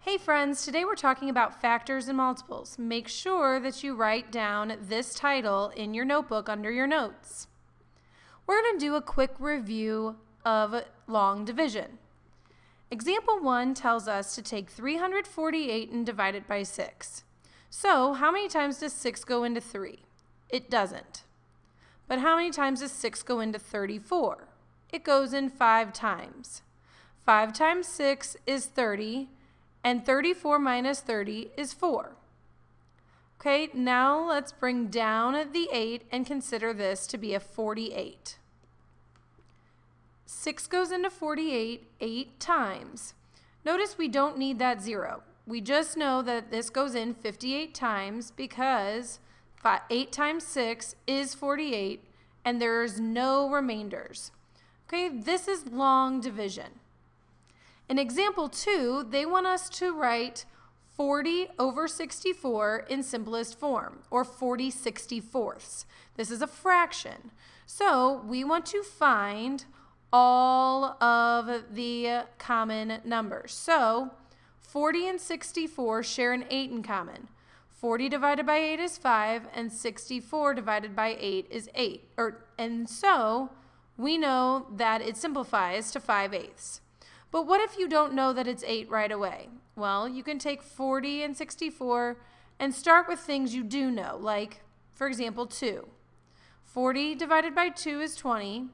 Hey friends, today we're talking about factors and multiples. Make sure that you write down this title in your notebook under your notes. We're going to do a quick review of long division. Example 1 tells us to take 348 and divide it by 6. So how many times does 6 go into 3? It doesn't. But how many times does 6 go into 34? It goes in 5 times. 5 times 6 is 30. And 34 minus 30 is 4. Okay, now let's bring down the 8 and consider this to be a 48. 6 goes into 48 8 times. Notice we don't need that 0. We just know that this goes in 58 times because 8 times 6 is 48 and there's no remainders. Okay, this is long division. In example 2, they want us to write 40 over 64 in simplest form, or 40/64. This is a fraction. So we want to find all of the common numbers. So 40 and 64 share an 8 in common. 40 divided by 8 is 5, and 64 divided by 8 is 8. And so we know that it simplifies to 5/8. But what if you don't know that it's 8 right away? Well, you can take 40 and 64 and start with things you do know, like, for example, 2. 40 divided by 2 is 20.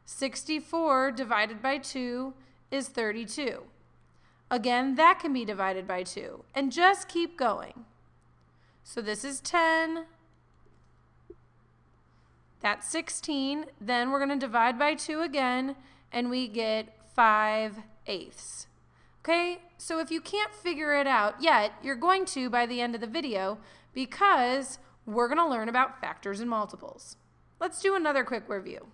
64 divided by 2 is 32. Again, that can be divided by 2, and just keep going. So this is 10. That's 16. Then we're going to divide by 2 again, and we get 5/8. Okay, so if you can't figure it out yet, you're going to by the end of the video because we're going to learn about factors and multiples. Let's do another quick review.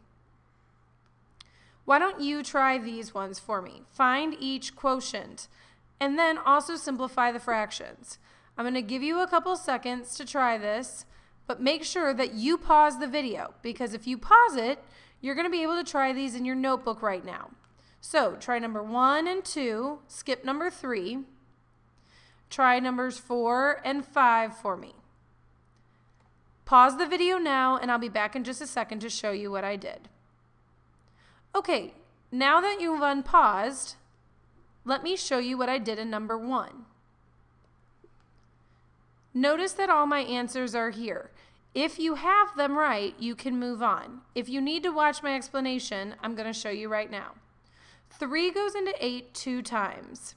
Why don't you try these ones for me? Find each quotient and then also simplify the fractions. I'm going to give you a couple seconds to try this, but make sure that you pause the video because if you pause it, you're going to be able to try these in your notebook right now. So try number 1 and 2, skip number 3. Try numbers 4 and 5 for me. Pause the video now and I'll be back in just a second to show you what I did. Okay, now that you've unpaused, let me show you what I did in number 1. Notice that all my answers are here. If you have them right, you can move on. If you need to watch my explanation, I'm going to show you right now. 3 goes into 8 2 times.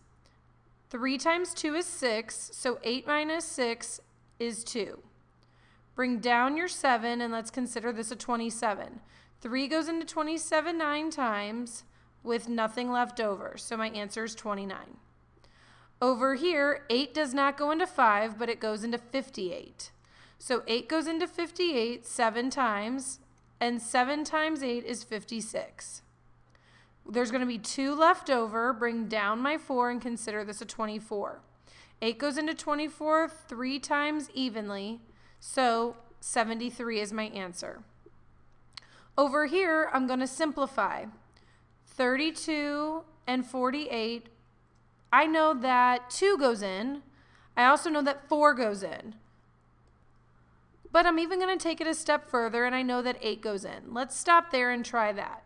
3 times 2 is 6, so 8 minus 6 is 2. Bring down your 7 and let's consider this a 27. 3 goes into 27 9 times with nothing left over, so my answer is 29. Over here, 8 does not go into 5, but it goes into 58. So 8 goes into 58 7 times, and 7 times 8 is 56. There's going to be 2 left over. Bring down my 4 and consider this a 24. 8 goes into 24 3 times evenly, so 73 is my answer. Over here, I'm going to simplify. 32 and 48. I know that 2 goes in. I also know that 4 goes in. But I'm even going to take it a step further, and I know that 8 goes in. Let's stop there and try that.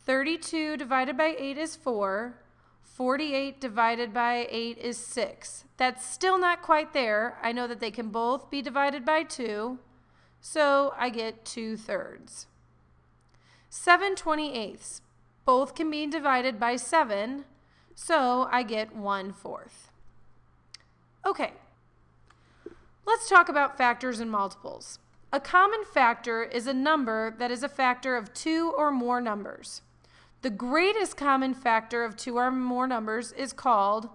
32 divided by 8 is 4. 48 divided by 8 is 6. That's still not quite there. I know that they can both be divided by 2, so I get 2/3. 7/28. Both can be divided by 7, so I get 1/4. Okay, let's talk about factors and multiples. A common factor is a number that is a factor of 2 or more numbers. The greatest common factor of 2 or more numbers is called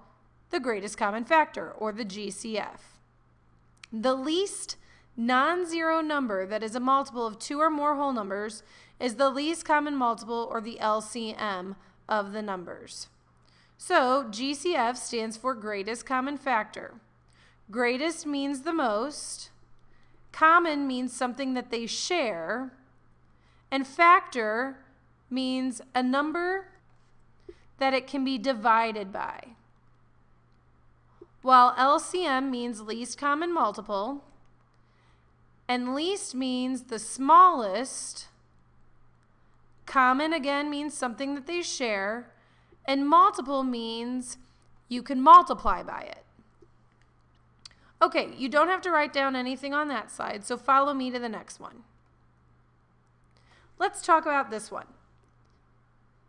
the greatest common factor, or the GCF. The least non-zero number that is a multiple of 2 or more whole numbers is the least common multiple, or the LCM, of the numbers. So GCF stands for greatest common factor. Greatest means the most, common means something that they share, and factor means a number that it can be divided by. while LCM means least common multiple, and least means the smallest, common again means something that they share, and multiple means you can multiply by it. Okay, you don't have to write down anything on that slide, so follow me to the next one. Let's talk about this one.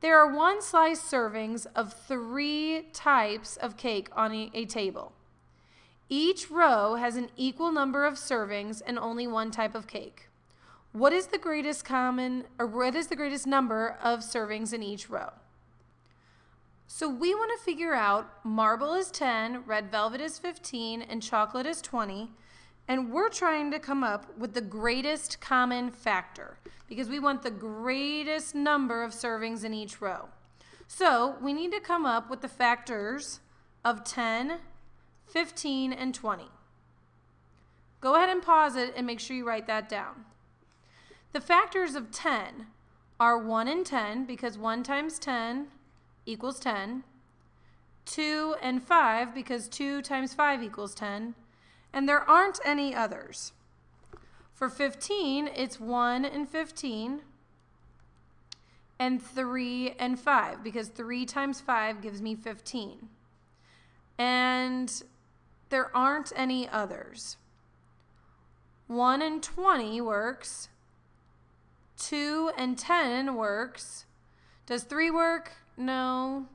There are 1 slice servings of 3 types of cake on a table. Each row has an equal number of servings and only 1 type of cake. What is the greatest number of servings in each row? So we want to figure out marble is 10, red velvet is 15, and chocolate is 20. And we're trying to come up with the greatest common factor because we want the greatest number of servings in each row. So we need to come up with the factors of 10, 15, and 20. Go ahead and pause it and make sure you write that down. The factors of 10 are 1 and 10 because 1 times 10 equals 10, 2 and 5 because 2 times 5 equals 10, and there aren't any others. For 15, it's 1 and 15, and 3 and 5 because 3 times 5 gives me 15. And there aren't any others. 1 and 20 works. 2 and 10 works. Does 3 work? No.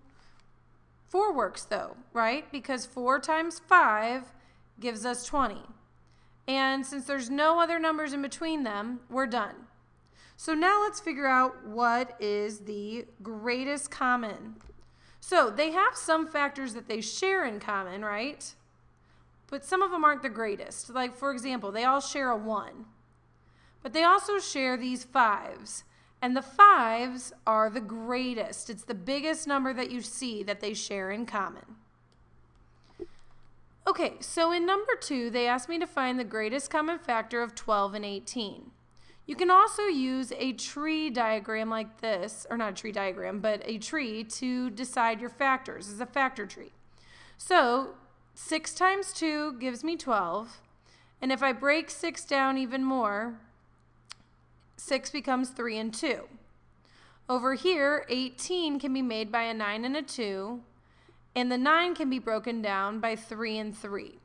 4 works though, right? Because 4 times 5 gives us 20. And since there's no other numbers in between them, we're done. So now let's figure out what is the greatest common. So they have some factors that they share in common, right? But some of them aren't the greatest. Like, for example, they all share a 1. But they also share these 5s. And the 5s are the greatest. It's the biggest number that you see that they share in common. Okay, so in number 2, they asked me to find the greatest common factor of 12 and 18. You can also use a tree diagram like this, or not a tree diagram, but a tree to decide your factors. It's a factor tree. So 6 times 2 gives me 12, and if I break 6 down even more, 6 becomes 3 and 2. Over here, 18 can be made by a 9 and a 2, and the 9 can be broken down by 3 and 3.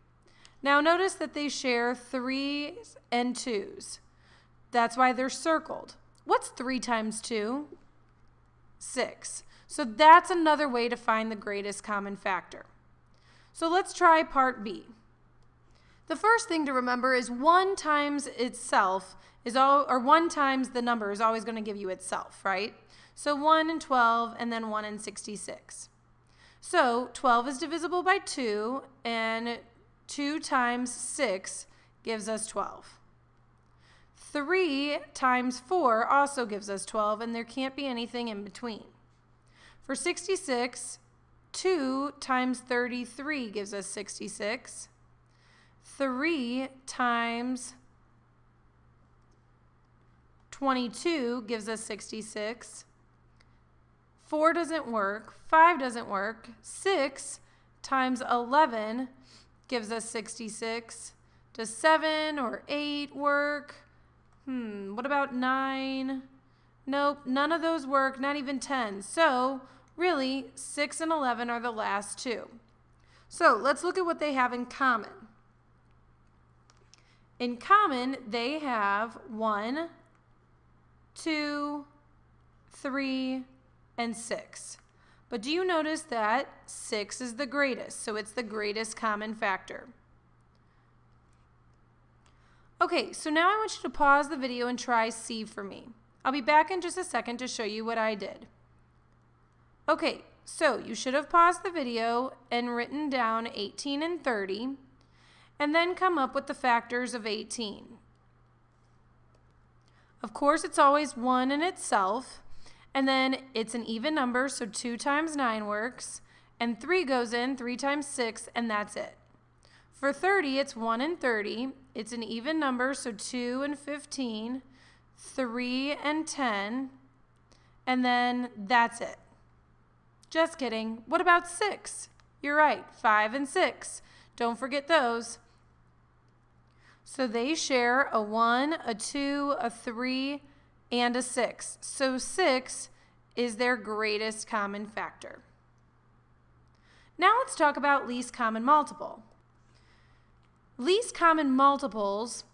Now notice that they share 3s and 2s. That's why they're circled. What's 3 times 2? 6. So that's another way to find the greatest common factor. So let's try part B. The first thing to remember is 1 times itself or 1 times the number is always going to give you itself, right? So 1 and 12 and then 1 and 66. So 12 is divisible by 2 and 2 times 6 gives us 12. 3 times 4 also gives us 12 and there can't be anything in between. For 66, 2 times 33 gives us 66. 3 times 22 gives us 66. 4 doesn't work. 5 doesn't work. 6 times 11 gives us 66. Does 7 or 8 work? What about 9? Nope, none of those work, not even 10. So really, 6 and 11 are the last two. So let's look at what they have in common. In common, they have 1, 2, 3, and 6. But do you notice that 6 is the greatest, so it's the greatest common factor. Okay, so now I want you to pause the video and try C for me. I'll be back in just a second to show you what I did. Okay, so you should have paused the video and written down 18 and 30, and then come up with the factors of 18. Of course, it's always 1 in itself, and then it's an even number, so 2 times 9 works, and 3 goes in, 3 times 6, and that's it. For 30, it's 1 and 30. It's an even number, so 2 and 15, 3 and 10, and then that's it. Just kidding. What about 6? You're right, 5 and 6. Don't forget those. So they share a 1, a 2, a 3, and a 6. So 6 is their greatest common factor. Now let's talk about least common multiple. Least common multiples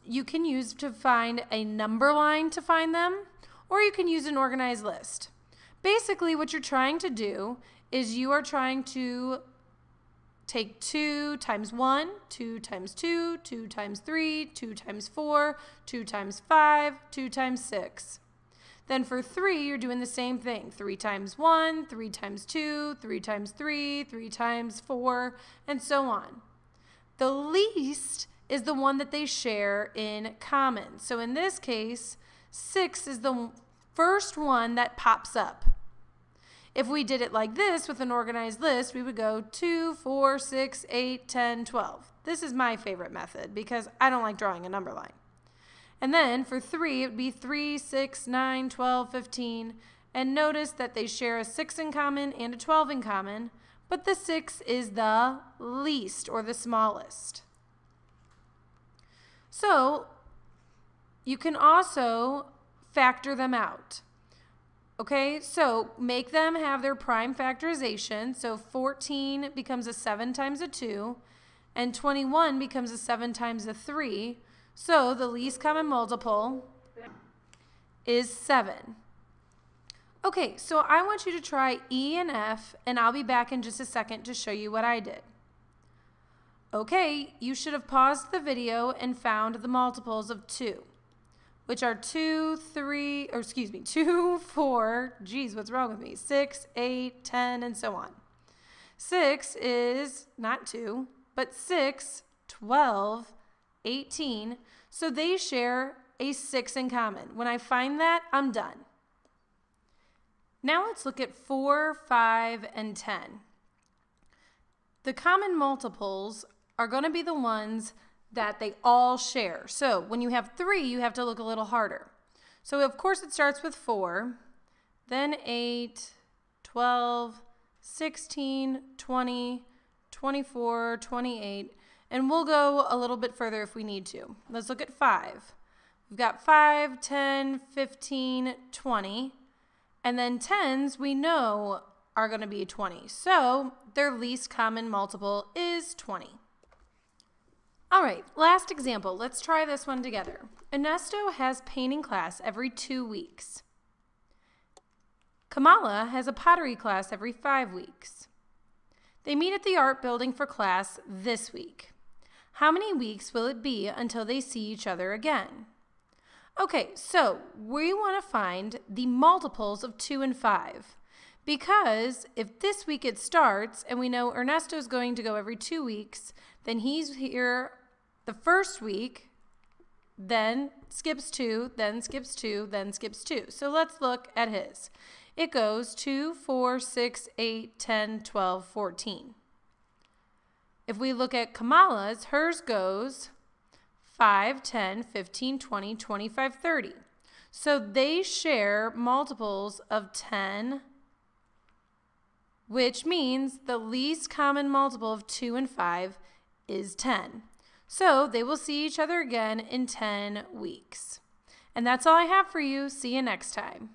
you can use to find a number line to find them, or you can use an organized list. Basically, what you're trying to do is you are trying to take 2 times 1, 2 times 2, 2 times 3, 2 times 4, 2 times 5, 2 times 6. Then for 3, you're doing the same thing. 3 times 1, 3 times 2, 3 times 3, 3 times 4, and so on. The least is the one that they share in common. So in this case, 6 is the first one that pops up. If we did it like this with an organized list, we would go 2, 4, 6, 8, 10, 12. This is my favorite method because I don't like drawing a number line. And then for 3, it would be 3, 6, 9, 12, 15. And notice that they share a 6 in common and a 12 in common, but the 6 is the least or the smallest. So you can also factor them out. Okay, so make them have their prime factorization. So 14 becomes a 7 times a 2, and 21 becomes a 7 times a 3. So the least common multiple is 7. Okay, so I want you to try E and F, and I'll be back in just a second to show you what I did. Okay, you should have paused the video and found the multiples of 2, which are 2, 4, geez, what's wrong with me? 6, 8, 10, and so on. 6 is not 2, but 6, 12, 18. So they share a 6 in common. When I find that, I'm done. Now let's look at 4, 5, and 10. The common multiples are going to be the ones that they all share. So when you have 3, you have to look a little harder. So of course it starts with 4, then 8, 12, 16, 20, 24, 28, and we'll go a little bit further if we need to. Let's look at 5. We've got 5, 10, 15, 20, and then 10s we know are going to be 20. So their least common multiple is 20. All right, last example. Let's try this one together. Ernesto has painting class every 2 weeks. Kamala has a pottery class every 5 weeks. They meet at the art building for class this week. How many weeks will it be until they see each other again? Okay, so we want to find the multiples of 2 and 5. Because if this week it starts and we know Ernesto is going to go every 2 weeks, then he's here the first week, then skips 2, then skips 2, then skips 2. So let's look at his. It goes 2, 4, 6, 8, 10, 12, 14. If we look at Kamala's, hers goes 5, 10, 15, 20, 25, 30. So they share multiples of 10, which means the least common multiple of 2 and 5 is 10. So they will see each other again in 10 weeks. And that's all I have for you. See you next time.